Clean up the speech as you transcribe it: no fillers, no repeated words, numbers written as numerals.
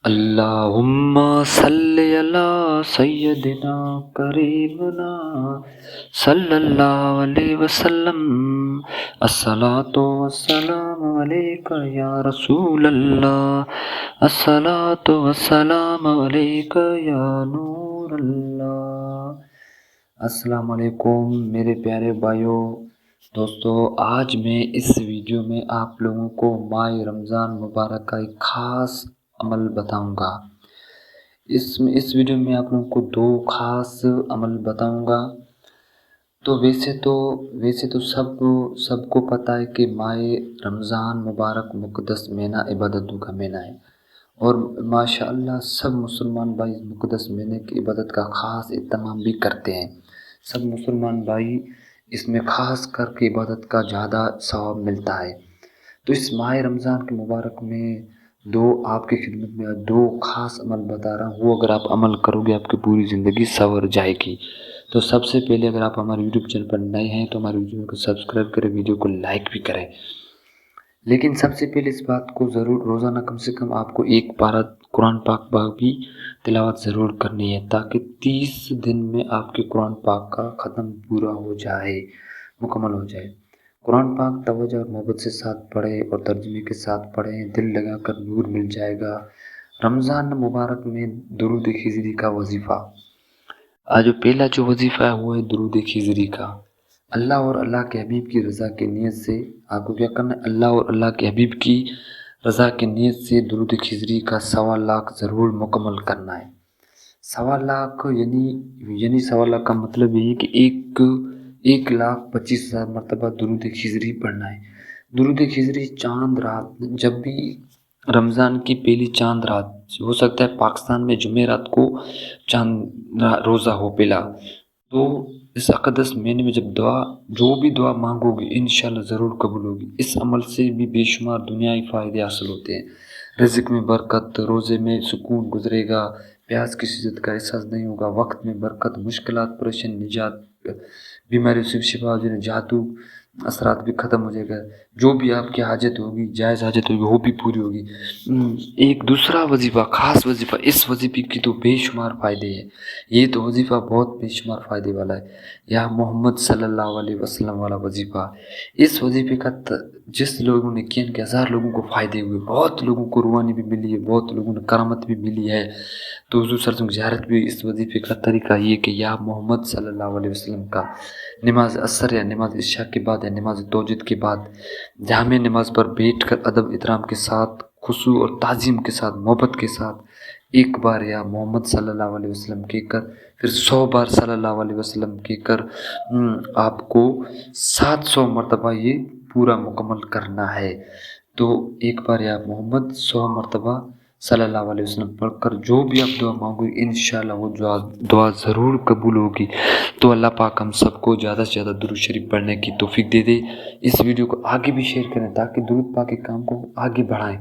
اللہم صلی علی سیدنا کریمنا صلی اللہ علیہ وسلم الصلاۃ والسلام علیک یا رسول اللہ الصلاۃ والسلام علیک یا نور اللہ۔ السلام علیکم میرے پیارے بھائیوں دوستو، آج میں اس ویڈیو میں آپ لوگوں کو ماہ رمضان مبارک کا ایک خاص عمل بتاؤں گا۔ اس ویڈیو میں آپ لوگوں کو دو خاص عمل بتاؤں گا۔ تو ویسے تو سب کو پتہ ہے کہ ماہ رمضان مبارک مقدس مہینہ عبادتوں کا مہینہ ہے، اور ماشاءاللہ سب مسلمان بھائی مقدس مہینے کی عبادت کا خاص اہتمام بھی کرتے ہیں۔ سب مسلمان بھائی اس میں خاص کر کے عبادت کا زیادہ ثواب ملتا ہے۔ تو اس ماہ رمضان کے مبارک میں آپ کی خدمت میں دو خاص عمل بتا رہا ہوں، وہ اگر آپ عمل کرو گے آپ کی پوری زندگی سنور جائے گی۔ تو سب سے پہلے اگر آپ ہمارے یوٹیوب چینل پر نئے ہیں تو ہمارے ویڈیو کو سبسکرائب کریں، ویڈیو کو لائک بھی کریں۔ لیکن سب سے پہلے اس بات کو ضرور روزانہ کم سے کم آپ کو ایک پارہ قرآن پاک بھی تلاوت ضرور کرنی ہے، تاکہ 30 دن میں آپ کے قرآن پاک کا ختم پورا ہو جائے، مکمل ہو جائے۔ قرآن پاک توجہ اور محبت سے ساتھ پڑھیں اور ترجمے کے ساتھ پڑھیں، دل لگا کر نور مل جائے گا۔ رمضان مبارک میں درود خضری کا وظیفہ، آج پہلا جو وظیفہ ہے وہ ہے درود خضری کا۔ اللہ اور اللہ کے حبیب کی رضا کی نیت سے آپ کو کیا کرنا ہے؟ اللہ اور اللہ کے حبیب کی رضا کی نیت سے درود خضری کا 1.25 لاکھ ضرور مکمل کرنا ہے۔ 1.25 لاکھ یعنی 1.25 لاکھ کا مطلب یہ ہے کہ 1,25,000 مرتبہ درود خضری پڑھنا ہے۔ درود خضری چاند رات، جب بھی رمضان کی پہلی چاند رات، ہو سکتا ہے پاکستان میں جمعرات کو چاند روزہ ہو پہلا، تو اس اقدس مہینے میں جو بھی دعا مانگو گی انشاءاللہ ضرور قبول ہوگی۔ اس عمل سے بھی بے شمار دنیائی فائدے حاصل ہوتے ہیں۔ رزق میں برکت، روزے میں سکون گزرے گا، پیاس کی شدت کا احساس نہیں ہوگا، وقت میں برکت، مشکلات پریشانی نجات، بیماریوں سے شفا ہو جائے، جادو اثرات بھی ختم ہو جائے گا، جو بھی آپ کی حاجت ہوگی، جائز حاجت ہوگی، وہ بھی پوری ہوگی۔ ایک دوسرا وظیفہ، خاص وظیفہ، اس وظیفے کی تو بے شمار فائدے ہیں، یہ تو وظیفہ بہت بے شمار فائدے والا ہے، یا محمد صلی اللہ علیہ وسلم والا وظیفہ۔ اس وظیفے کا جس لوگوں نے کیا کہ 1000 لوگوں کو فائدے ہوئے، بہت لوگوں کو روحانی بھی ملی ہے، بہت لوگوں نے کرامت بھی ملی ہے۔ تو حضور صلی اللہ علیہ وسلم کی زیارت بھی اس وظیفے کا طریقہ یہ کہ یا محمد صلی اللہ علیہ وسلم کا نماز عصر یا نماز عشاء کے بعد یا نماز تہجد کے بعد جامع نماز پر بیٹھ کر ادب احترام کے ساتھ، خشوع اور تعظیم کے ساتھ، محبت کے ساتھ ایک بار یا محمد صلی اللہ علیہ وسلم کہہ کر پھر 100 بار صلی اللہ علیہ وسلم کہہ کر آپ کو 700 مرتبہ یہ پورا مکمل کرنا ہے۔ تو ایک بار یا محمد 100 مرتبہ صلی اللہ علیہ وسلم پڑھ کر جو بھی آپ دعا مانگو گے انشاءاللہ وہ دعا ضرور قبول ہوگی۔ تو اللہ پاک ہم سب کو زیادہ سے زیادہ درود شریف پڑھنے کی توفیق دے دے۔ اس ویڈیو کو آگے بھی شیئر کریں تاکہ درود پاک کے کام کو آگے بڑھائیں۔